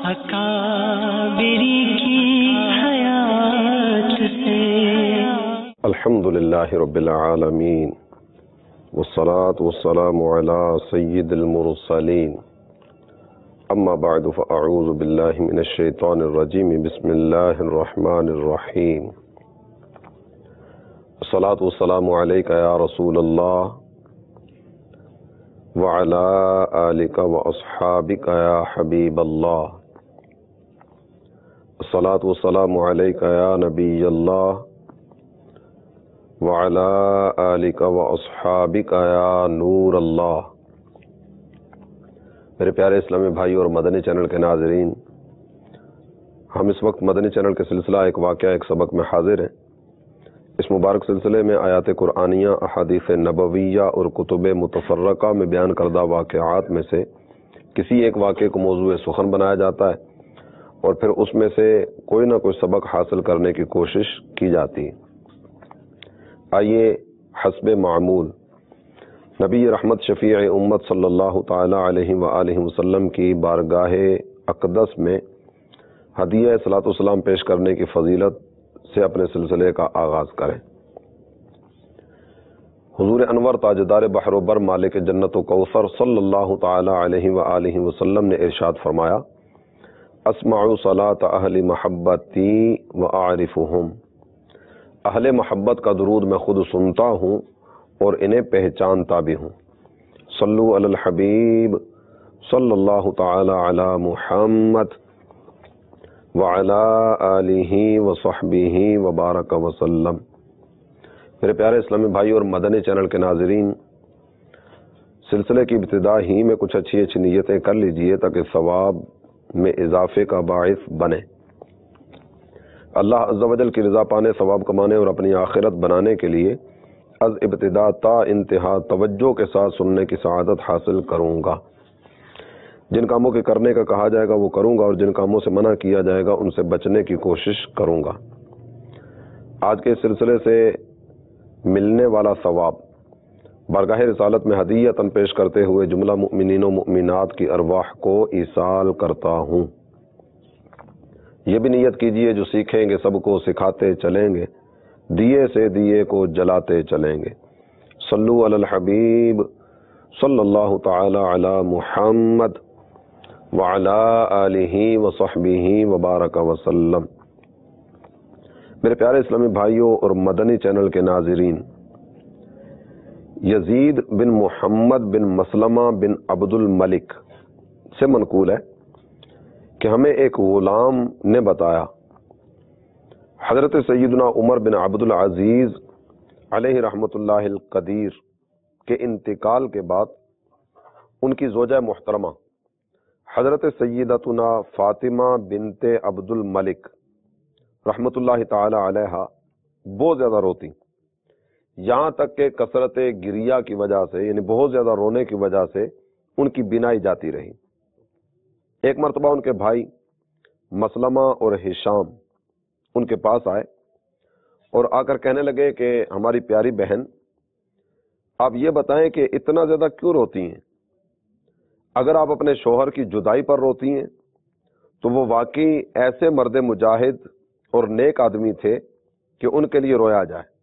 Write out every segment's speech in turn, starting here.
اکابری کی حیات سے۔ الحمدللہ رب العالمین والصلاة والسلام علی سید المرسلین، اما بعد فاعوذ باللہ من الشیطان الرجیم، بسم اللہ الرحمن الرحیم۔ الصلاة والسلام علیک یا رسول اللہ وعلی آلک واصحابک یا حبیب اللہ۔ الصلاة والسلام علیک یا نبی اللہ وعلی آلک واصحابک یا نور اللہ۔ میرے پیارے اسلامی بھائی اور مدنی چینل کے ناظرین، ہم اس وقت مدنی چینل کے سلسلہ ایک واقعہ ایک سبق میں حاضر ہیں۔ اس مبارک سلسلے میں آیات قرآنیہ، احادیث نبویہ اور کتب متفرقہ میں بیان کردہ واقعات میں سے کسی ایک واقعے کو موضوع سخن بنایا جاتا ہے اور پھر اس میں سے کوئی نہ کوئی سبق حاصل کرنے کی کوشش کی جاتی ہے۔ آئیے حسب معمول نبی رحمت شفیع امت صلی اللہ تعالی علیہ وآلہ وسلم کی بارگاہ اقدس میں ہدیہ صلاۃ والسلام پیش کرنے کی فضیلت سے اپنے سلسلے کا آغاز کریں۔ حضور انور تاجدار بحر و بر مالک جنت و کوثر صلی اللہ تعالی علیہ وآلہ وسلم نے ارشاد فرمایا، اسمع صلاۃ اہل محبتی واعرفہم، اہل محبت کا درود میں خود سنتا ہوں اور انہیں پہچانتا بھی ہوں۔ صلو علی الحبیب صلی اللہ تعالی علی محمد وعلی آلہ وصحبہ وبارک وسلم۔ میرے پیارے اسلامی بھائی اور مدنی چینل کے ناظرین، سلسلے کی ابتدا ہی میں کچھ اچھی اچھی نیتیں کر لیجئے تاکہ ثواب میں اضافے کا باعث بنے۔ اللہ عز و جل کی رضا پانے، ثواب کمانے اور اپنی آخرت بنانے کے لیے از ابتدا تا انتہا توجہ کے ساتھ سننے کی سعادت حاصل کروں گا۔ جن کاموں کے کرنے کا کہا جائے گا وہ کروں گا اور جن کاموں سے منع کیا جائے گا ان سے بچنے کی کوشش کروں گا۔ آج کے سلسلے سے ملنے والا ثواب بارگاہ رسالت میں ہدیۃً پیش کرتے ہوئے جملہ مؤمنین و مؤمنات کی ارواح کو ایصال کرتا ہوں۔ یہ بھی نیت کیجئے جو سیکھیں گے سب کو سکھاتے چلیں گے، دیے سے دیے کو جلاتے چلیں گے۔ صلو علی الحبیب صلی اللہ تعالی علی محمد وعلی آلہ وصحبہ وبارک وسلم۔ میرے پیارے اسلامی بھائیوں اور مدنی چینل کے ناظرین، یزید بن محمد بن مسلمہ بن عبد الملک سے منقول ہے کہ ہمیں ایک غلام نے بتایا، حضرت سیدنا عمر بن عبد العزیز علیہ رحمۃ اللہ القدیر کے انتقال کے بعد ان کی زوجہ محترمہ حضرت سیدتنا فاطمہ بنت عبد الملک رحمۃ اللہ تعالی علیہ بہت زیادہ روتی، یہاں تک کہ کثرت گریہ کی وجہ سے، یعنی بہت زیادہ رونے کی وجہ سے ان کی بینائی جاتی رہی۔ ایک مرتبہ ان کے بھائی مسلمہ اور ہشام ان کے پاس آئے اور آ کر کہنے لگے کہ ہماری پیاری بہن، آپ یہ بتائیں کہ اتنا زیادہ کیوں روتی ہیں؟ اگر آپ اپنے شوہر کی جدائی پر روتی ہیں تو وہ واقعی ایسے مرد مجاہد اور نیک آدمی تھے کہ ان کے لیے رویا جائے۔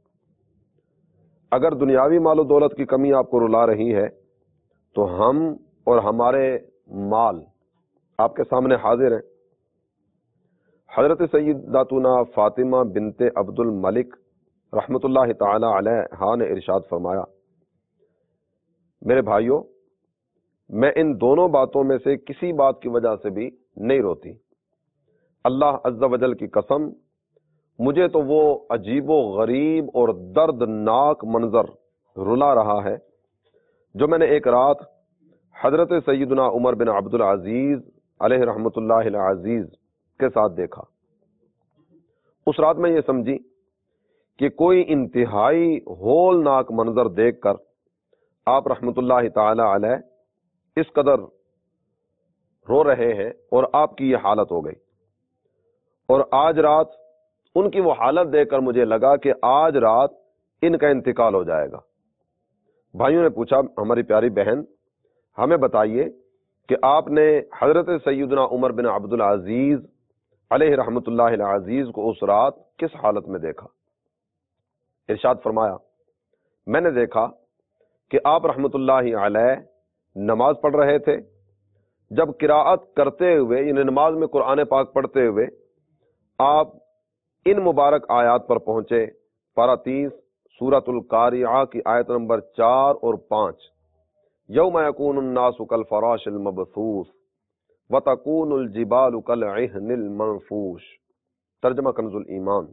اگر دنیاوی مال و دولت کی کمی آپ کو رلا رہی ہے تو ہم اور ہمارے مال آپ کے سامنے حاضر ہیں۔ حضرت سیداتنا فاطمہ بنت عبد الملک رحمۃ اللہ تعالی علیہ نے ارشاد فرمایا، میرے بھائیوں، میں ان دونوں باتوں میں سے کسی بات کی وجہ سے بھی نہیں روتی۔ اللہ عز و جل کی قسم، مجھے تو وہ عجیب و غریب اور دردناک منظر رلا رہا ہے جو میں نے ایک رات حضرت سیدنا عمر بن عبد العزیز علیہ رحمۃ اللہ العزیز کے ساتھ دیکھا۔ اس رات میں یہ سمجھی کہ کوئی انتہائی ہولناک منظر دیکھ کر آپ رحمۃ اللہ تعالی علیہ اس قدر رو رہے ہیں اور آپ کی یہ حالت ہو گئی۔ اور آج رات ان کی وہ حالت دیکھ کر مجھے لگا کہ آج رات ان کا انتقال ہو جائے گا۔ بھائیوں نے پوچھا، ہماری پیاری بہن ہمیں بتائیے کہ آپ نے حضرت سیدنا عمر بن عبد العزیز علیہ رحمۃ اللہ العزیز کو اس رات کس حالت میں دیکھا؟ ارشاد فرمایا میں نے دیکھا کہ آپ رحمۃ اللہ علیہ نماز پڑھ رہے تھے، جب قراءت کرتے ہوئے یعنی نماز میں قرآن پاک پڑھتے ہوئے آپ ان مبارک آیات پر پہنچے، پارہ 30 سورۃ القاریعہ کی آیت نمبر 4 اور 5، یوم یکون الناس کالفراش المبثوث وتکون الجبال کالعہن المنفوش۔ ترجمہ کنز الایمان،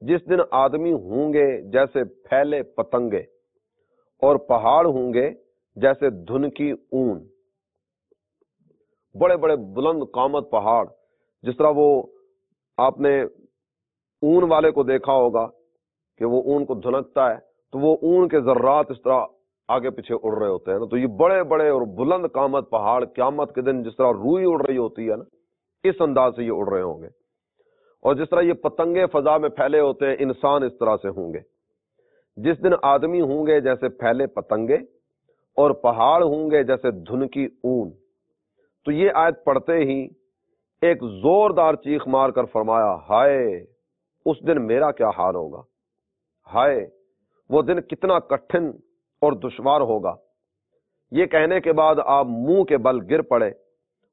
جس دن آدمی ہوں گے جیسے پھیلے پتنگے اور پہاڑ ہوں گے جیسے دھن کی اون۔ بڑے بڑے بلند قامت پہاڑ، جس طرح وہ آپ نے اون والے کو دیکھا ہوگا کہ وہ اون کو دھنکتا ہے تو وہ اون کے ذرات اس طرح آگے پیچھے اڑ رہے ہوتے ہیں نا، تو یہ بڑے بڑے اور بلند قامت پہاڑ قیامت کے دن جس طرح روئی اڑ رہی ہوتی ہے نا، اس انداز سے یہ اڑ رہے ہوں گے، اور جس طرح یہ پتنگے فضا میں پھیلے ہوتے ہیں انسان اس طرح سے ہوں گے۔ جس دن آدمی ہوں گے جیسے پھیلے پتنگے اور پہاڑ ہوں گے جیسے دھن کی اون۔ تو یہ آیت پڑھتے ہی ایک زوردار چیخ مار کر فرمایا، ہائے اس دن میرا کیا حال ہوگا، ہائے وہ دن کتنا کٹھن اور دشوار ہوگا۔ یہ کہنے کے بعد آپ منہ کے بل گر پڑے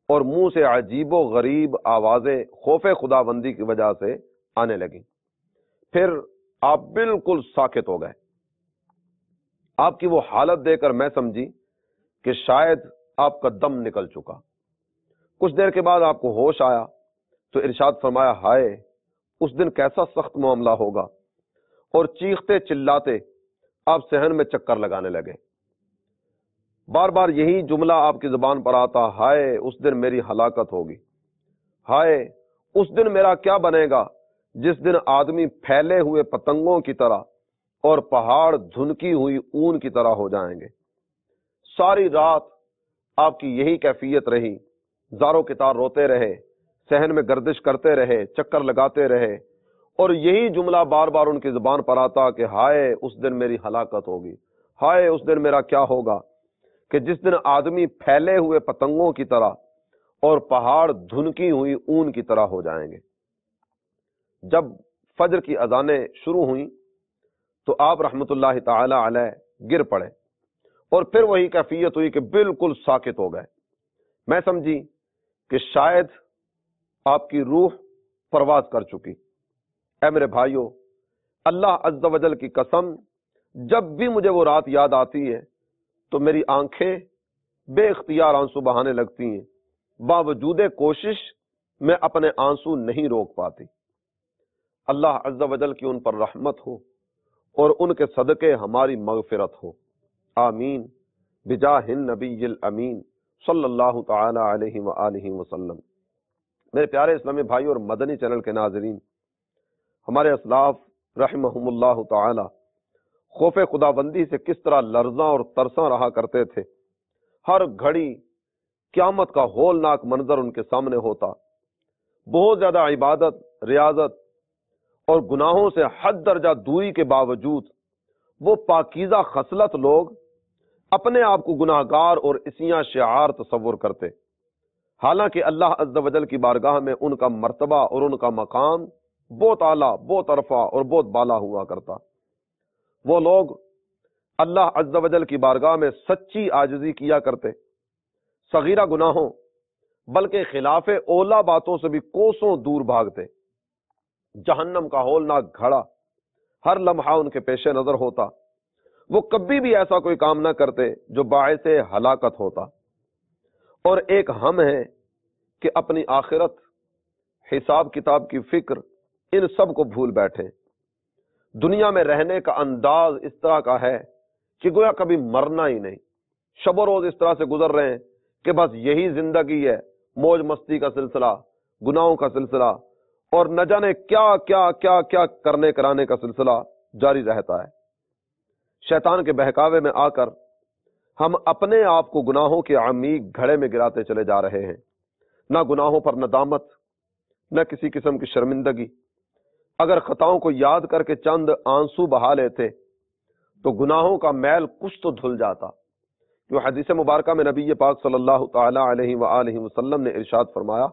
اور منہ سے عجیب و غریب آوازیں خوف خداوندی کی وجہ سے آنے لگیں۔ پھر آپ بالکل ساکت ہو گئے۔ آپ کی وہ حالت دیکھ کر میں سمجھی کہ شاید آپ کا دم نکل چکا۔ کچھ دیر کے بعد آپ کو ہوش آیا تو ارشاد فرمایا، ہائے اس دن کیسا سخت معاملہ ہوگا، اور چیختے چلاتے آپ صحن میں چکر لگانے لگے۔ بار بار یہی جملہ آپ کی زبان پر آتا، ہائے اس دن میری ہلاکت ہوگی، ہائے اس دن میرا کیا بنے گا جس دن آدمی پھیلے ہوئے پتنگوں کی طرح اور پہاڑ دھنکی ہوئی اون کی طرح ہو جائیں گے۔ ساری رات آپ کی یہی کیفیت رہی، زاروں کی طرح روتے رہے، صحن میں گردش کرتے رہے، چکر لگاتے رہے، اور یہی جملہ بار بار ان کی زبان پر آتا کہ ہائے اس دن میری ہلاکت ہوگی، ہائے اس دن میرا کیا ہوگا کہ جس دن آدمی پھیلے ہوئے پتنگوں کی طرح اور پہاڑ دھنکی ہوئی اون کی طرح ہو جائیں گے۔ جب فجر کی اذانیں شروع ہوئیں تو آپ رحمت اللہ تعالی علیہ گر پڑے، اور پھر وہی کیفیت ہوئی کہ بالکل ساکت ہو گئے۔ میں سمجھی کہ شاید آپ کی روح پرواز کر چکی۔ اے میرے بھائیو، اللہ عز و جل کی قسم، جب بھی مجھے وہ رات یاد آتی ہے تو میری آنکھیں بے اختیار آنسو بہانے لگتی ہیں، باوجود کوشش میں اپنے آنسو نہیں روک پاتی۔ اللہ عز و جل کی ان پر رحمت ہو اور ان کے صدقے ہماری مغفرت ہو، آمین بجاہ النبی الامین صلی اللہ تعالی علیہ وآلہ وسلم۔ میرے پیارے اسلامی بھائی اور مدنی چینل کے ناظرین، ہمارے اسلاف رحمہم اللہ تعالی خوف خداوندی سے کس طرح لرزاں اور ترساں رہا کرتے تھے۔ ہر گھڑی قیامت کا ہولناک منظر ان کے سامنے ہوتا۔ بہت زیادہ عبادت، ریاضت اور گناہوں سے حد درجہ دوری کے باوجود وہ پاکیزہ خصلت لوگ اپنے آپ کو گناہگار اور اسیاں شعار تصور کرتے، حالانکہ اللہ عز و جل کی بارگاہ میں ان کا مرتبہ اور ان کا مقام بہت اعلیٰ، بہت عرفہ اور بہت بالا ہوا کرتا۔ وہ لوگ اللہ عز و جل کی بارگاہ میں سچی عاجزی کیا کرتے، صغیرہ گناہوں بلکہ خلاف اولا باتوں سے بھی کوسوں دور بھاگتے۔ جہنم کا ہولناک گھڑا ہر لمحہ ان کے پیش نظر ہوتا۔ وہ کبھی بھی ایسا کوئی کام نہ کرتے جو باعث ہلاکت ہوتا۔ اور ایک ہم ہے کہ اپنی آخرت، حساب کتاب کی فکر، ان سب کو بھول بیٹھے۔ دنیا میں رہنے کا انداز اس طرح کا ہے کہ گویا کبھی مرنا ہی نہیں۔ شب و روز اس طرح سے گزر رہے ہیں کہ بس یہی زندگی ہے، موج مستی کا سلسلہ، گناہوں کا سلسلہ، اور نہ جانے کیا کیا کیا کیا کرنے کرانے کا سلسلہ جاری رہتا ہے۔ شیطان کے بہکاوے میں آ کر ہم اپنے آپ کو گناہوں کے عمیق گھڑے میں گراتے چلے جا رہے ہیں۔ نہ گناہوں پر ندامت، نہ کسی قسم کی شرمندگی۔ اگر خطاؤں کو یاد کر کے چند آنسو بہا لیتے تو گناہوں کا میل کچھ تو دھل جاتا، جو حدیث مبارکہ میں نبی پاک صلی اللہ تعالی علیہ وآلہ وسلم نے ارشاد فرمایا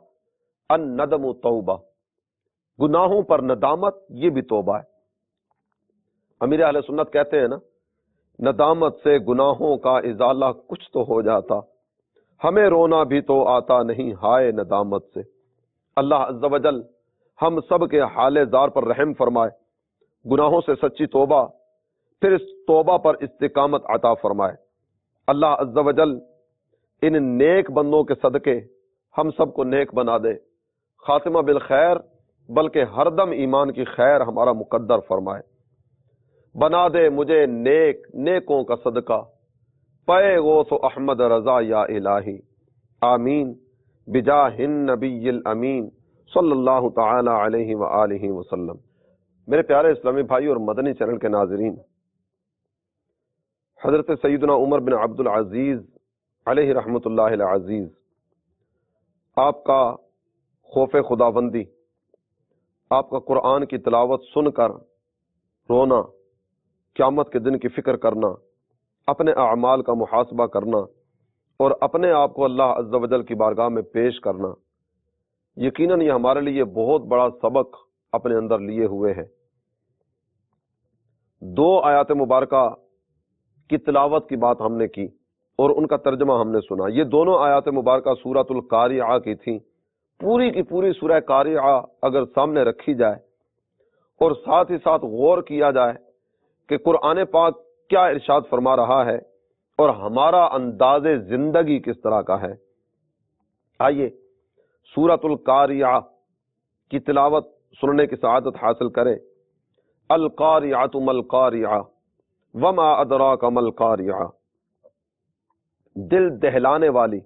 الندم توبہ، گناہوں پر ندامت یہ بھی توبہ ہے۔ امیر اہل سنت کہتے ہیں نا، ندامت سے گناہوں کا ازالہ کچھ تو ہو جاتا، ہمیں رونا بھی تو آتا نہیں ہائے ندامت سے۔ اللہ عز و جل ہم سب کے حال زار پر رحم فرمائے، گناہوں سے سچی توبہ، پھر اس توبہ پر استقامت عطا فرمائے۔ اللہ عز و جل ان نیک بندوں کے صدقے ہم سب کو نیک بنا دے، خاتمہ بالخیر بلکہ ہر دم ایمان کی خیر ہمارا مقدر فرمائے۔ بنا دے مجھے نیک نیکوں کا صدقہ، پے غوث و احمد رضا یا الہی، آمین بجاہ النبی الامین صلی اللہ تعالی علیہ وآلہ وسلم۔ میرے پیارے اسلامی بھائی اور مدنی چینل کے ناظرین، حضرت سیدنا عمر بن عبد العزیز علیہ رحمت اللہ العزیز، آپ کا خوف خداوندی، آپ کا قرآن کی تلاوت سن کر رونا، قیامت کے دن کی فکر کرنا، اپنے اعمال کا محاسبہ کرنا اور اپنے آپ کو اللہ عز و جل کی بارگاہ میں پیش کرنا، یقیناً یہ ہمارے لیے بہت بڑا سبق اپنے اندر لیے ہوئے ہے۔ دو آیات مبارکہ کی تلاوت کی بات ہم نے کی اور ان کا ترجمہ ہم نے سنا۔ یہ دونوں آیات مبارکہ سورۃ القاریعہ کی تھیں۔ پوری کی پوری سورہ قاریعہ اگر سامنے رکھی جائے اور ساتھ ہی ساتھ غور کیا جائے کہ قرآن پاک کیا ارشاد فرما رہا ہے اور ہمارا انداز زندگی کس طرح کا ہے، آئیے سورۃ القاریعہ کی تلاوت سننے کی سعادت حاصل کریں۔ القاریعۃ ما القاریعہ وما ادراک ما القاریعہ، دل دہلانے والی،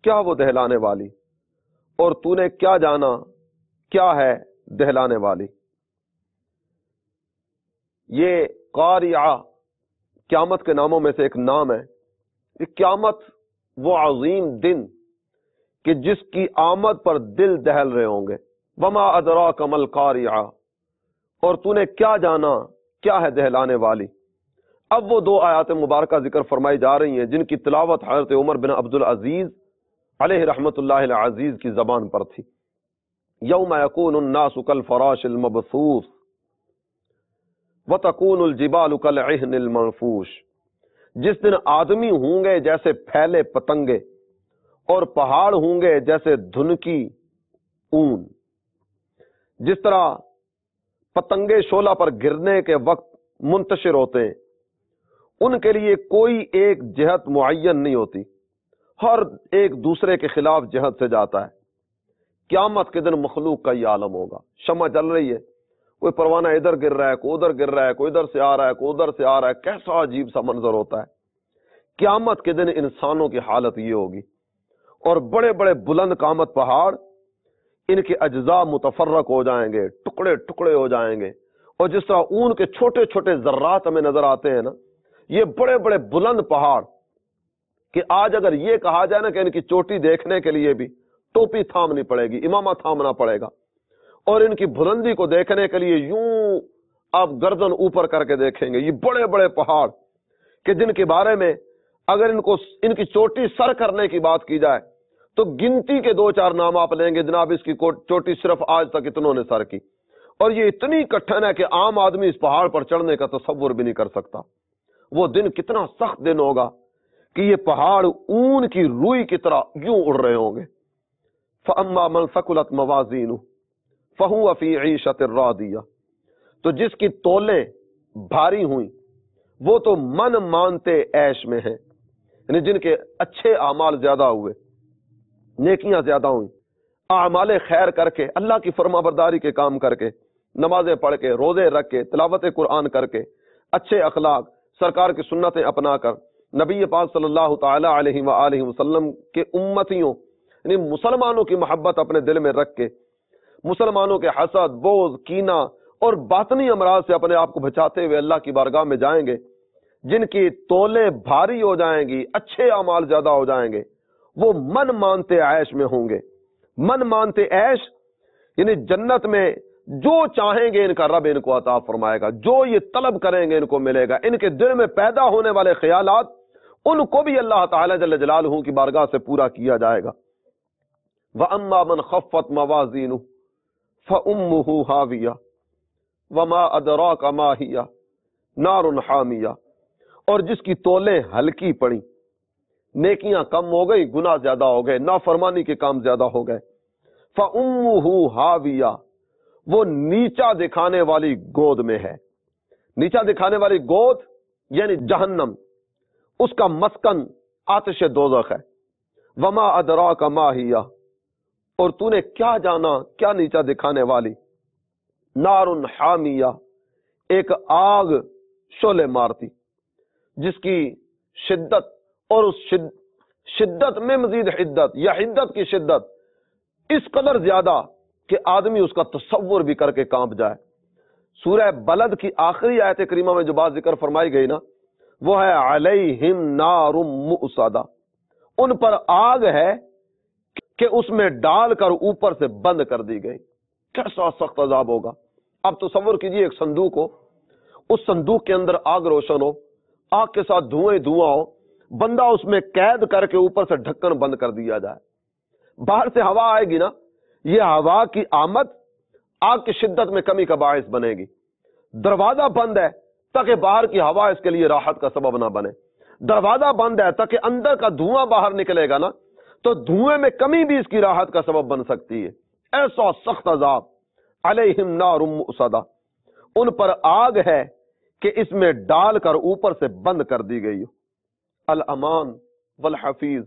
کیا وہ دہلانے والی، اور تو نے کیا جانا کیا ہے دہلانے والی۔ یہ قاریعہ قیامت کے ناموں میں سے ایک نام ہے۔ یہ قیامت وہ عظیم دن کہ جس کی آمد پر دل دہل رہے ہوں گے۔ وما ادراک ما القاریعہ، اور تو نے کیا جانا کیا ہے دہلانے والی۔ اب وہ دو آیات مبارکہ ذکر فرمائی جا رہی ہیں جن کی تلاوت حضرت عمر بن عبد العزیز علیہ رحمت اللہ العزیز کی زبان پر تھی۔ یوم یکون الناس کالفراش المبثوث وتکون الجبال کالعہن المنفوش، جس دن آدمی ہوں گے جیسے پھیلے پتنگے اور پہاڑ ہوں گے جیسے دھنکی اون۔ جس طرح پتنگے شعلہ پر گرنے کے وقت منتشر ہوتے ہیں، ان کے لیے کوئی ایک جہت معین نہیں ہوتی، ہر ایک دوسرے کے خلاف جہت سے جاتا ہے۔ قیامت کے دن مخلوق کا یہ عالم ہوگا، شمع جل رہی ہے، کوئی پروانہ ادھر گر رہا ہے، کوئی ادھر گر رہا ہے، کوئی ادھر سے آ رہا ہے، کوئی ادھر سے آ رہا ہے، کیسا عجیب سا منظر ہوتا ہے۔ قیامت کے دن انسانوں کی حالت یہ ہوگی، اور بڑے بڑے بلند قامت پہاڑ، ان کے اجزاء متفرق ہو جائیں گے، ٹکڑے ٹکڑے ہو جائیں گے، اور جس طرح اون کے چھوٹے چھوٹے ذرات ہمیں نظر آتے ہیں نا، یہ بڑے بڑے بلند پہاڑ کہ آج اگر یہ کہا جائے نا کہ ان کی چوٹی دیکھنے کے لیے بھی ٹوپی تھامنی پڑے گی، امامہ تھامنا پڑے گا، اور ان کی بلندی کو دیکھنے کے لیے یوں آپ گردن اوپر کر کے دیکھیں گے۔ یہ بڑے بڑے پہاڑ کہ جن کے بارے میں اگر ان کی چوٹی سر کرنے کی بات کی جائے تو گنتی کے دو چار نام آپ لیں گے، جناب اس کی چوٹی صرف آج تک اتنوں نے سر کی، اور یہ اتنی کٹھن ہے کہ عام آدمی اس پہاڑ پر چڑھنے کا تصور بھی نہیں کر سکتا۔ وہ دن کتنا سخت دن ہوگا کہ یہ پہاڑ اون کی روئی کی طرح یوں اڑ رہے ہوں گے۔ فَأَمَّا مَنْ ثَقُلَتْ مَوَازِينُهُ فَهُوَ فِي عِيشَةٍ رَاضِيَةٍ، تو جس کی تولیں بھاری ہوئیں وہ تو من مانتے عیش میں ہیں، یعنی جن کے اچھے اعمال زیادہ ہوئے، نیکیاں زیادہ ہوئیں، اعمال خیر کر کے، اللہ کی فرما برداری کے کام کر کے، نمازیں پڑھ کے، روزے رکھ کے، تلاوت قرآن کر کے، اچھے اخلاق، سرکار کی سنتیں اپنا کر، نبی پاک صلی اللہ تعالی علیہ وآلہ وسلم کے امتیوں یعنی مسلمانوں کی محبت اپنے دل میں رکھ کے، مسلمانوں کے حسد، بغض، کینہ اور باطنی امراض سے اپنے آپ کو بچاتے ہوئے اللہ کی بارگاہ میں جائیں گے، جن کی تولیں بھاری ہو جائیں گی، اچھے اعمال زیادہ ہو جائیں گے، وہ من مانتے عیش میں ہوں گے۔ من مانتے عیش یعنی جنت میں جو چاہیں گے ان کا رب ان کو عطا فرمائے گا، جو یہ طلب کریں گے ان کو ملے گا، ان کے دل میں پیدا ہونے والے خیالات ان کو بھی اللہ تعالی جل جلالہ کی بارگاہ سے پورا کیا جائے گا۔ وَأَمَّا مَنْ خَفَّتْ مَوَازِينُهُ فَأُمُّهُ هَاوِيَةٌ وَمَا أَدْرَاكَ مَا هِيَ نَارٌ حَامِيَةٌ، اور جس کی تولیں ہلکی پڑی، نیکیاں کم ہو گئی، گناہ زیادہ ہو گئے، نافرمانی کے کام زیادہ ہو گئے، فَأُمُّهُ هَاوِيَةٌ، وہ نیچا دکھانے والی گود میں ہے۔ نیچا دکھانے والی گود یعنی جہنم، اس کا مسکن آتش دوزخ ہے۔ وما ادراک ما ہی، اور تو نے کیا جانا کیا نیچا دکھانے والی، نار حامیہ، ایک آگ شعلے مارتی، جس کی شدت اور اس شدت میں مزید حدت یا حدت کی شدت اس قدر زیادہ کہ آدمی اس کا تصور بھی کر کے کانپ جائے۔ سورہ بلد کی آخری آیت کریمہ میں جو بات ذکر فرمائی گئی نا، وہ ہے علیہم نار مؤصدہ، ان پر آگ ہے کہ اس میں ڈال کر اوپر سے بند کر دی گئی۔ کیسا سخت عذاب ہوگا۔ اب تصور کیجئے ایک صندوق ہو، اس صندوق کے اندر آگ روشن ہو، آگ کے ساتھ دھوئیں دھواں ہو، بندہ اس میں قید کر کے اوپر سے ڈھکن بند کر دیا جائے۔ باہر سے ہوا آئے گی نا، یہ ہوا کی آمد آگ کی شدت میں کمی کا باعث بنے گی۔ دروازہ بند ہے تاکہ باہر کی ہوا اس کے لیے راحت کا سبب نہ بنے، دروازہ بند ہے تاکہ اندر کا دھواں باہر نکلے گا نا تو دھوئیں میں کمی بھی اس کی راحت کا سبب بن سکتی ہے۔ ایسا سخت عذاب، علیہم نار مؤصدہ، ان پر آگ ہے کہ اس میں ڈال کر اوپر سے بند کر دی گئی۔ الامان والحفیظ،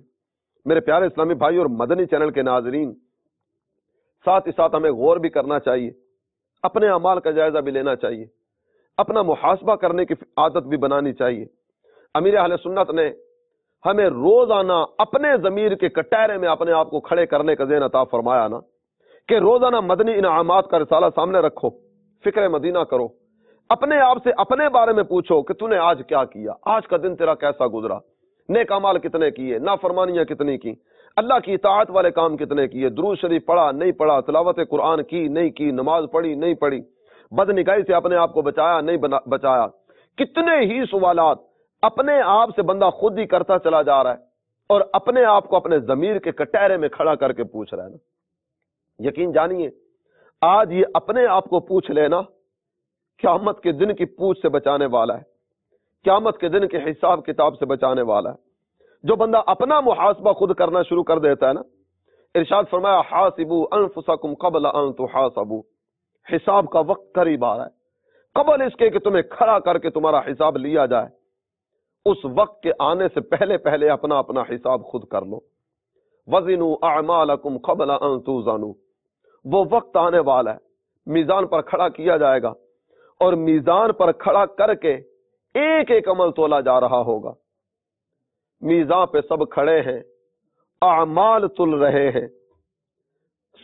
میرے پیارے اسلامی بھائی اور مدنی چینل کے ناظرین، ساتھ ہی ساتھ ہمیں غور بھی کرنا چاہیے، اپنے اعمال کا جائزہ بھی لینا چاہیے، اپنا محاسبہ کرنے کی عادت بھی بنانی چاہیے۔ امیر اہل سنت نے ہمیں روزانہ اپنے ضمیر کے کٹہرے میں اپنے آپ کو کھڑے کرنے کا ذہن عطا فرمایا نا، کہ روزانہ مدنی انعامات کا رسالہ سامنے رکھو، فکر مدینہ کرو، اپنے آپ سے اپنے بارے میں پوچھو کہ تو نے آج کیا کیا، آج کا دن تیرا کیسا گزرا، نیک اعمال کتنے کیے، نافرمانیاں کتنی کی، اللہ کی اطاعت والے کام کتنے کیے، درود شریف پڑھا نہیں پڑھا، تلاوت قرآن کی نہیں کی، نماز پڑھی نہیں پڑھی، بدنگاہی سے اپنے آپ کو بچایا نہیں بچایا۔ کتنے ہی سوالات اپنے آپ سے بندہ خود ہی کرتا چلا جا رہا ہے اور اپنے آپ کو اپنے ضمیر کے کٹہرے میں کھڑا کر کے پوچھ رہا ہے نا۔ یقین جانیے آج یہ اپنے آپ کو پوچھ لینا قیامت کے دن کی پوچھ سے بچانے والا ہے، قیامت کے دن کے حساب کتاب سے بچانے والا ہے۔ جو بندہ اپنا محاسبہ خود کرنا شروع کر دیتا ہے نا، ارشاد فرمایا حاسبوا انفسکم قبل ان تحاسبوا، حساب کا وقت قریب آ رہا ہے، قبل اس کے کہ تمہیں کھڑا کر کے تمہارا حساب لیا جائے، اس وقت کے آنے سے پہلے پہلے اپنا اپنا حساب خود کر لو۔ وزنوا اعمالکم قبل ان توزنوا، وہ وقت آنے والا ہے، میزان پر کھڑا کیا جائے گا اور میزان پر کھڑا کر کے ایک ایک عمل تولا جا رہا ہوگا۔ میزان پہ سب کھڑے ہیں، اعمال تل رہے ہیں،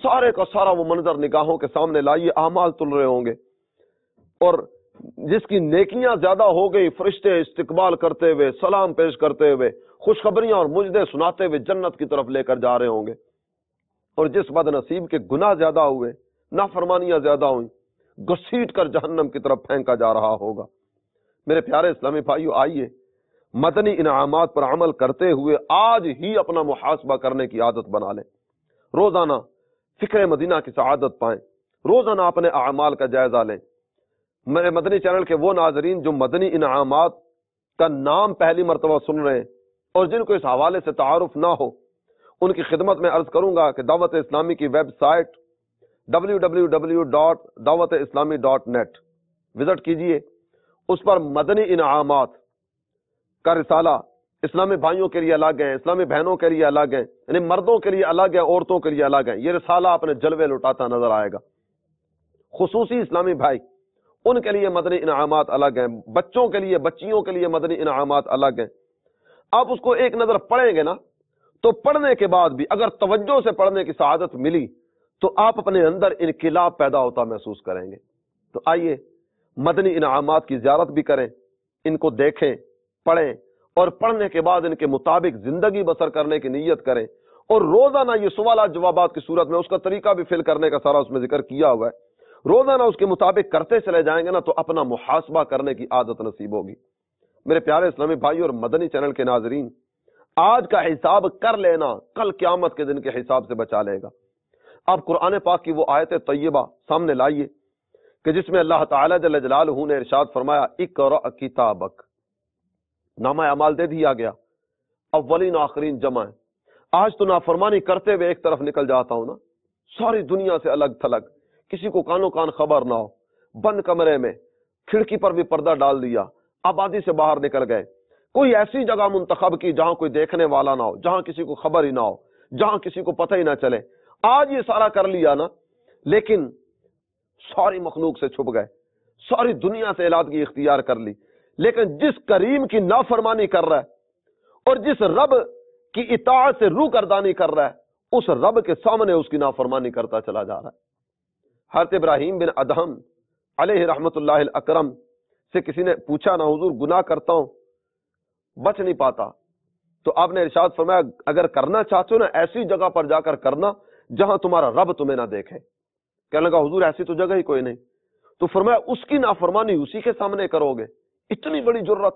سارے کا سارا وہ منظر نگاہوں کے سامنے لائیے، اعمال تل رہے ہوں گے، اور جس کی نیکیاں زیادہ ہو گئی فرشتے استقبال کرتے ہوئے، سلام پیش کرتے ہوئے، خوشخبریاں اور مجدے سناتے ہوئے جنت کی طرف لے کر جا رہے ہوں گے، اور جس بد نصیب کے گناہ زیادہ ہوئے، نافرمانیاں زیادہ ہوئیں، گھسیٹ کر جہنم کی طرف پھینکا جا رہا ہوگا۔ میرے پیارے اسلامی بھائیو، آئیے مدنی انعامات پر عمل کرتے ہوئے آج ہی اپنا محاسبہ کرنے کی عادت بنا لیں، روزانہ فکر مدینہ کی سعادت پائیں، روزانہ اپنے اعمال کا جائزہ لیں۔ میرے مدنی چینل کے وہ ناظرین جو مدنی انعامات کا نام پہلی مرتبہ سن رہے ہیں اور جن کو اس حوالے سے تعارف نہ ہو، ان کی خدمت میں عرض کروں گا کہ دعوت اسلامی کی ویب سائٹ www.dawatislami.net وزٹ کیجئے، اس پر مدنی انعامات کا رسالہ اسلامی بھائیوں کے لیے الگ ہے، اسلامی بہنوں کے لیے الگ ہے، یعنی مردوں کے لیے الگ ہے، عورتوں کے لیے الگ ہے۔ یہ رسالہ اپنے جلوے لٹاتا نظر آئے گا۔ خصوصی اسلامی بھائی ان کے لیے مدنی انعامات الگ ہیں، بچوں کے لیے بچیوں کے لیے مدنی انعامات الگ ہیں۔ آپ اس کو ایک نظر پڑھیں گے نا تو پڑھنے کے بعد بھی اگر توجہ سے پڑھنے کی سعادت ملی تو آپ اپنے اندر انقلاب پیدا ہوتا محسوس کریں گے۔ تو آئیے مدنی انعامات کی زیارت بھی کریں، ان کو دیکھیں، پڑھیں، اور پڑھنے کے بعد ان کے مطابق زندگی بسر کرنے کی نیت کریں، اور روزانہ یہ سوالات جوابات کی صورت میں اس کا طریقہ بھی فل کرنے کا سارا اس میں ذکر کیا ہوا ہے، روزانہ اس کے مطابق کرتے چلے جائیں گے نا تو اپنا محاسبہ کرنے کی عادت نصیب ہوگی۔ میرے پیارے اسلامی بھائی اور مدنی چینل کے ناظرین، آج کا حساب کر لینا کل قیامت کے دن کے حساب سے بچا لے گا۔ آپ قرآن پاک کی وہ آیت طیبہ سامنے لائیے کہ جس میں اللہ تعالیٰ جل جلالہ نے ارشاد فرمایا اقرأ کتابک، نامہ اعمال دے دیا گیا، اولین آخرین جمع ہے۔ آج تو نافرمانی کرتے ہوئے ایک طرف نکل جاتا ہوں نا، ساری دنیا سے الگ تھلگ، کسی کو کانوں کان خبر نہ ہو، بند کمرے میں کھڑکی پر بھی پردہ ڈال دیا، آبادی سے باہر نکل گئے، کوئی ایسی جگہ منتخب کی جہاں کوئی دیکھنے والا نہ ہو، جہاں کسی کو خبر ہی نہ ہو، جہاں کسی کو پتہ ہی نہ چلے۔ آج یہ سارا کر لیا نا، لیکن ساری مخلوق سے چھپ گئے، ساری دنیا سے علیحدگی اختیار کر لی، لیکن جس کریم کی نافرمانی کر رہا ہے اور جس رب کی اطاعت سے روح گردانی کر رہا ہے، اس رب کے سامنے اس کی نافرمانی کرتا چلا جا رہا ہے۔ حضرت ابراہیم بن ادہم علیہ رحمت اللہ الاکرم سے کسی نے پوچھا نا حضور گناہ کرتا ہوں بچ نہیں پاتا، تو آپ نے ارشاد فرمایا اگر کرنا چاہتے ہو نا ایسی جگہ پر جا کر کرنا جہاں تمہارا رب تمہیں نہ دیکھے۔ کہنے لگا حضور ایسی تو جگہ ہی کوئی نہیں، تو فرمایا اس کی نافرمانی اسی کے سامنے کرو گے، اتنی بڑی جرت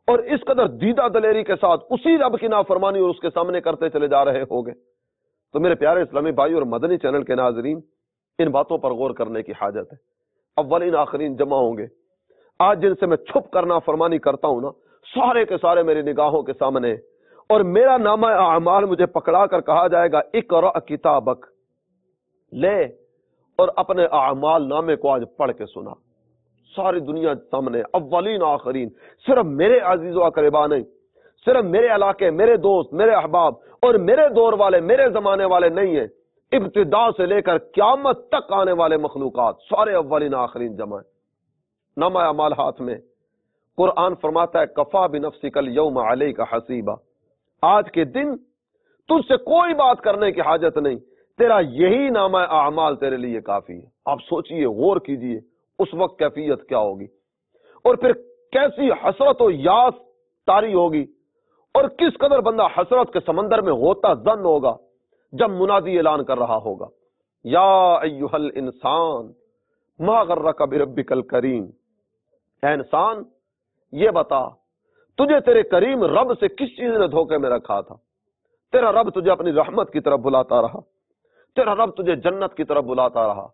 اور اس قدر دیدہ دلیری کے ساتھ اسی رب کی نافرمانی اور اس کے سامنے کرتے چلے جا رہے ہوگے۔ تو میرے پیارے اسلامی بھائی اور مدنی چینل کے ناظرین، ان باتوں پر غور کرنے کی حاجت ہے۔ اولین آخرین جمع ہوں گے، آج جن سے میں چھپ کر نافرمانی کرتا ہوں نا، سارے کے سارے میری نگاہوں کے سامنے، اور میرا نامہ اعمال مجھے پکڑا کر کہا جائے گا اقرأ کتابک، لے اور اپنے اعمال نامے کو آج پڑھ کے سنا، ساری دنیا سامنے، اولین آخرین، صرف میرے عزیز و اقربا نہیں، صرف میرے علاقے، میرے دوست، میرے احباب اور میرے دور والے، میرے زمانے والے نہیں ہیں، ابتدا سے لے کر قیامت تک آنے والے مخلوقات سارے اولین آخرین جمع ہیں۔ نامہ اعمال ہاتھ میں، قرآن فرماتا ہے کفا بنفسک الیوم علیک حسیبا، آج کے دن تجھ سے کوئی بات کرنے کی حاجت نہیں، تیرا یہی نامہ اعمال تیرے لیے کافی ہے۔ آپ سوچئے، غور کیجئے اس وقت کیفیت کیا ہوگی، اور پھر کیسی حسرت و یاس طاری ہوگی، اور کس قدر بندہ حسرت کے سمندر میں غوطہ زن ہوگا جب منادی اعلان کر رہا ہوگا یا ایھا الانسان ما غرک بربک الکریم، اے انسان یہ بتا تجھے تیرے کریم رب سے کس چیز نے دھوکے میں رکھا تھا؟ تیرا رب تجھے اپنی رحمت کی طرف بلاتا رہا، تیرا رب تجھے جنت کی طرف بلاتا رہا،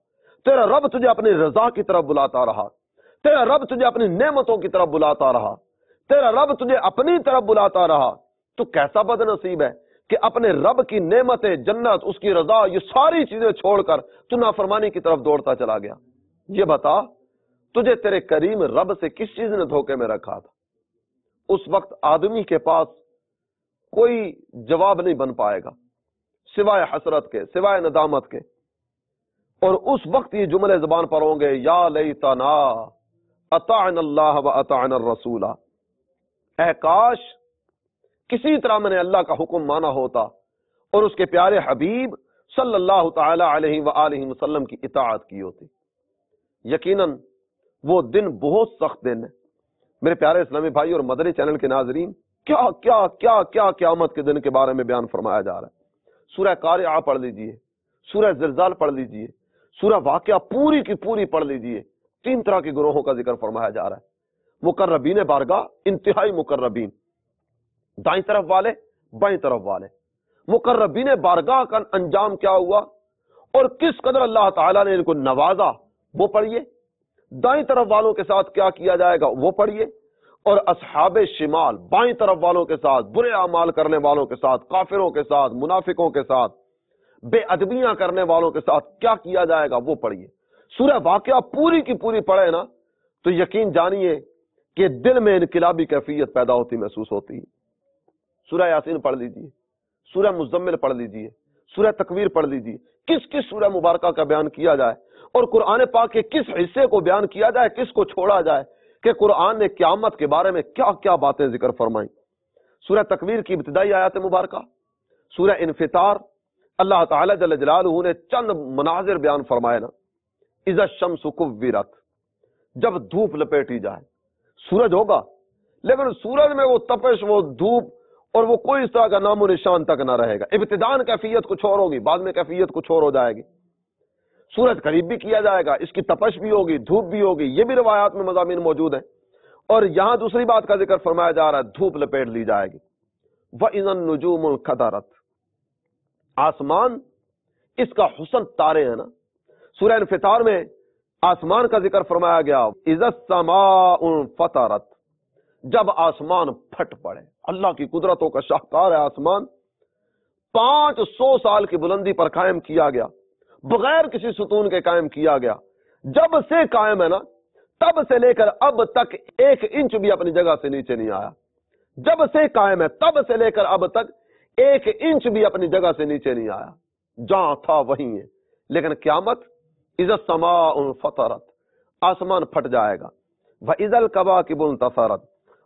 تیرا رب تجھے اپنی رضا کی طرف بلاتا رہا، تیرا رب تجھے اپنی نعمتوں کی طرف بلاتا رہا، تیرا رب تجھے اپنی طرف بلاتا رہا، تو کیسا بد نصیب ہے کہ اپنے رب کی نعمتیں، جنت، اس کی رضا، یہ ساری چیزیں چھوڑ کر تو نافرمانی کی طرف دوڑتا چلا گیا۔ یہ بتا تجھے تیرے کریم رب سے کس چیز نے دھوکے میں رکھا تھا؟ اس وقت آدمی کے پاس کوئی جواب نہیں بن پائے گا سوائے حسرت کے، سوائے ندامت کے، اور اس وقت یہ جملے زبان پر ہوں گے یا لیتنا اطعنا اللہ و اطعنا الرسول، اے کاش کسی طرح میں نے اللہ کا حکم مانا ہوتا اور اس کے پیارے حبیب صلی اللہ تعالی علیہ وآلہ وسلم کی اطاعت کی ہوتی۔ یقیناً وہ دن بہت سخت دن ہے میرے پیارے اسلامی بھائی اور مدنی چینل کے ناظرین۔ کیا کیا کیا کیا قیامت کے دن کے بارے میں بیان فرمایا جا رہا ہے۔ سورہ قارعہ پڑھ لیجئے، سورہ زلزال پڑھ لیجئے، سورہ واقعہ پوری کی پوری پڑھ لیجئے۔ تین طرح کے گروہوں کا ذکر فرمایا جا رہا ہے، مقربین بارگاہ، انتہائی مقربین، دائیں طرف والے، بائیں طرف والے۔ مقربین بارگاہ کا انجام کیا ہوا اور کس قدر اللہ تعالیٰ نے ان کو نوازا وہ پڑھیے، دائیں طرف والوں کے ساتھ کیا کیا جائے گا وہ پڑھیے، اور اصحاب شمال بائیں طرف والوں کے ساتھ، برے اعمال کرنے والوں کے ساتھ، کافروں کے ساتھ، منافقوں کے ساتھ، بے ادبیاں کرنے والوں کے ساتھ کیا کیا جائے گا وہ پڑھیے۔ سورہ واقعہ پوری کی پوری پڑھے نا تو یقین جانیے کہ دل میں انقلابی کیفیت پیدا ہوتی محسوس ہوتی ہے۔ سورہ یاسین پڑھ لیجئے، سورہ مزمل پڑھ لیجئے، سورہ تکویر پڑھ لیجئے، کس کس سورہ مبارکہ کا بیان کیا جائے اور قرآن پاک کے کس حصے کو بیان کیا جائے، کس کو چھوڑا جائے، کہ قرآن نے قیامت کے بارے میں کیا کیا باتیں ذکر فرمائیں۔ سورہ تکویر کی ابتدائی آیات مبارکہ، سورہ انفطار، اللہ تعالیٰ جل جلالہ نے چند مناظر بیان فرمائے نا، اذا الشمس کورت، جب دھوپ لپیٹی جائے، سورج ہوگا لیکن سورج میں وہ تپش، وہ دھوپ اور وہ کوئی اس طرح کا نام و نشان تک نہ رہے گا۔ ابتدان کیفیت کچھ اور ہوگی، بعد میں کیفیت کچھ اور ہو جائے گی۔ سورج قریب بھی کیا جائے گا، اس کی تپش بھی ہوگی، دھوپ بھی ہوگی، یہ بھی روایات میں مضامین موجود ہیں۔ اور یہاں دوسری بات کا ذکر فرمایا جا رہا ہے، دھوپ لپیٹ لی جائے گی۔ وَإِذَا النُّجُومُ انْكَدَرَتْ، آسمان اس کا حسن تارے ہیں نا۔ سورہ انفطار میں آسمان کا ذکر فرمایا گیا، اِذَا السَّمَاءُ انْفَطَرَتْ، جب آسمان پھٹ پڑے۔ اللہ کی قدرتوں کا شاہکار ہے آسمان، 500 سال کی بلندی پر قائم کیا گیا، بغیر کسی ستون کے قائم کیا گیا۔ جب سے قائم ہے نا، تب سے لے کر اب تک 1 انچ بھی اپنی جگہ سے نیچے نہیں آیا۔ جب سے قائم ہے تب سے لے کر اب تک 1 انچ بھی اپنی جگہ سے نیچے نہیں آیا، جہاں تھا وہیں ہے۔ لیکن قیامت، اذا السماء انفطرت، آسمان پھٹ جائے گا۔ واذا الکواکب انتثرت،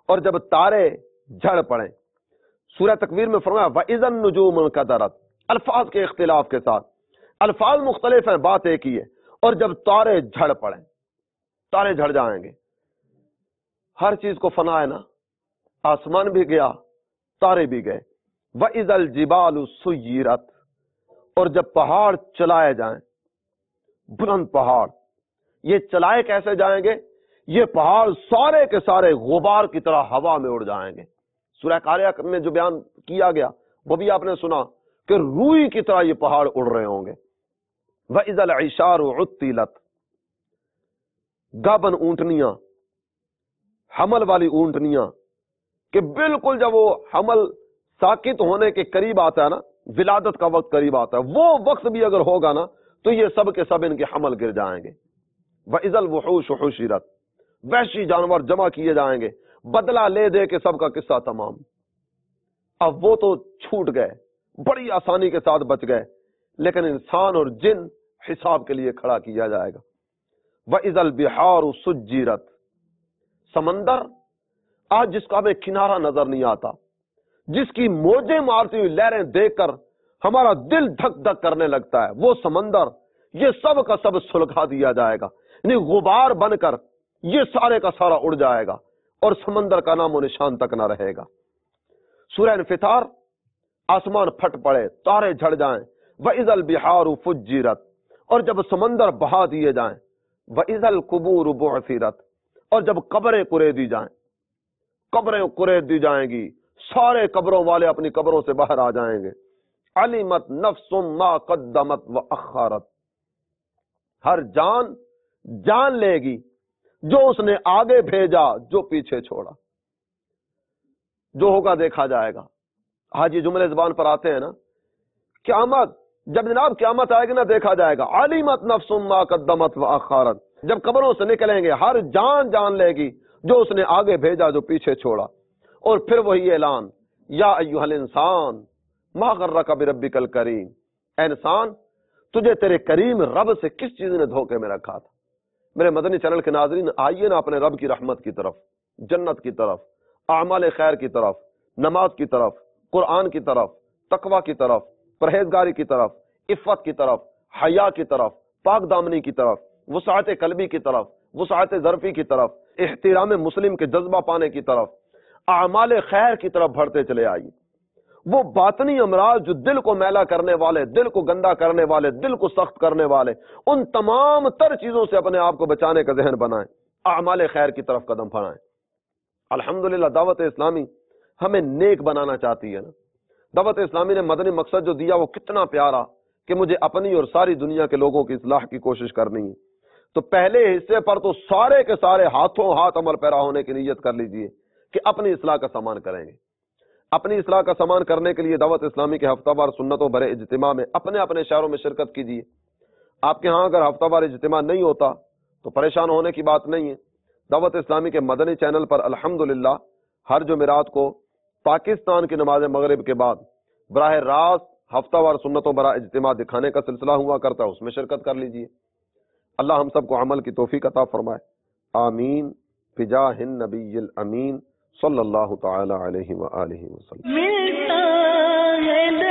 اور جب تارے جھڑ پڑیں۔ سورہ تکویر میں فرمایا واذا النجوم انکدرت، الفاظ کے اختلاف کے ساتھ، الفاظ مختلف ہیں، بات ایک ہی ہے۔ اور جب تارے جھڑ پڑیں، تارے جھڑ جائیں گے۔ ہر چیز کو فنا ہے نا، آسمان بھی گیا، تارے بھی گئے۔ وَإِذَا الْجِبَالُ سُيِّرَتْ، اور جب پہاڑ چلائے جائیں، بلند پہاڑ، یہ چلائے کیسے جائیں گے؟ یہ پہاڑ سارے کے سارے غبار کی طرح ہوا میں اڑ جائیں گے۔ سورہ قاریہ میں جو بیان کیا گیا وہ بھی آپ نے سنا کہ روئی کی طرح یہ پہاڑ اڑ رہے ہوں گے۔ وَإِذَا الْعِشَارُ عُطِّلَتْ، گابن اونٹنیاں، حمل والی اونٹنیاں، کہ بالکل جب وہ حمل ساکت ہونے کے قریب آتا ہے نا، ولادت کا وقت قریب آتا ہے، وہ وقت بھی اگر ہوگا نا تو یہ سب کے سب ان کے حمل گر جائیں گے۔ وَإِذَا الْوُحُوشُ حُشِرَتْ، وحشی جانور جمع کیے جائیں گے، بدلہ لے دے کے سب کا قصہ تمام۔ اب وہ تو چھوٹ گئے، بڑی آسانی کے ساتھ بچ گئے، لیکن انسان اور جن حساب کے لیے کھڑا کیا جائے گا۔ وَإِذَا الْبِحَارُ سُجِّرَتْ، سمندر آج جس کا ہمیں کنارہ نظر نہیں آتا، جس کی موجیں مارتی ہوئی لہریں دیکھ کر ہمارا دل دھک دھک کرنے لگتا ہے، وہ سمندر یہ سب کا سب سلگا دیا جائے گا، یعنی غبار بن کر یہ سارے کا سارا اڑ جائے گا اور سمندر کا نام و نشان تک نہ رہے گا۔ سورہ انفطار، آسمان پھٹ پڑے، تارے جھڑ جائیں۔ وَإِذَا الْبِحَارُ فُجِّرَتْ، اور جب سمندر بہا دیے جائیں۔ وَإِذَا الْقُبُورُ بُعْثِرَتْ، اور جب قبریں کُرید دی جائیں، قبریں کُرید دی جائیں گی، سارے قبروں والے اپنی قبروں سے باہر آ جائیں گے۔ عَلِمَتْ نَفْسٌ مَا قَدَّمَتْ وَأَخَّرَتْ، ہر جان جان لے گی جو اس نے آگے بھیجا، جو پیچھے چھوڑا۔ جو ہوگا دیکھا جائے گا۔ آج یہ جملے زبان پر آتے ہیں نا، قیامت، جب جناب قیامت آئے گی نا دیکھا جائے گا۔ عَلِمَتْ نَفْسٌ مَا قَدَّمَتْ وَأَخَّرَتْ، جب قبروں سے نکلیں گے ہر جان جان لے گی جو اس نے آگے بھیجا، جو پیچھے چھوڑا۔ اور پھر وہی اعلان، یا ایھا الانسان ما غرک بربک الکریم، اے انسان تجھے تیرے کریم رب سے کس چیز نے دھوکے میں رکھا تھا۔ میرے مدنی چینل کے ناظرین، آئیے نا اپنے رب کی رحمت کی طرف، جنت کی طرف، اعمال خیر کی طرف، نماز کی طرف، قرآن کی طرف، تقوی کی طرف، پرہیزگاری کی طرف، عفت کی طرف، حیا کی طرف، پاک دامنی کی طرف، وسعت قلبی کی طرف، وسعت ظرفی کی طرف، احترام مسلم کے جذبہ پانے کی طرف، اعمال خیر کی طرف بڑھتے چلے آئیے۔ وہ باطنی امراض جو دل کو میلا کرنے والے، دل کو گندا کرنے والے، دل کو سخت کرنے والے، ان تمام تر چیزوں سے اپنے آپ کو بچانے کا ذہن بنائیں، اعمال خیر کی طرف قدم بڑھائیں۔ الحمدللہ دعوت اسلامی ہمیں نیک بنانا چاہتی ہے نا۔ دعوت اسلامی نے مدنی مقصد جو دیا وہ کتنا پیارا کہ مجھے اپنی اور ساری دنیا کے لوگوں کی اصلاح کی کوشش کرنی ہے۔ تو پہلے حصے پر تو سارے کے سارے ہاتھوں ہاتھ عمل پیرا ہونے کی نیت کر لیجئے کہ اپنی اصلاح کا سامان کریں گے۔ اپنی اصلاح کا سامان کرنے کے لیے دعوت اسلامی کے ہفتہ وار سنتوں بھرے اجتماع میں اپنے اپنے شہروں میں شرکت کیجیے۔ آپ کے ہاں اگر ہفتہ وار اجتماع نہیں ہوتا تو پریشان ہونے کی بات نہیں ہے۔ دعوت اسلامی کے مدنی چینل پر الحمدللہ ہر جمعرات کو پاکستان کی نماز مغرب کے بعد براہ راست ہفتہ وار سنتوں بھرا اجتماع دکھانے کا سلسلہ ہوا کرتا ہے، اس میں شرکت کر لیجیے۔ اللہ ہم سب کو عمل کی توفیق عطا فرمائے، آمین بجاہ النبی الامین صلی اللہ تعالی علیہ وآلہ وسلم۔ ملتا ہے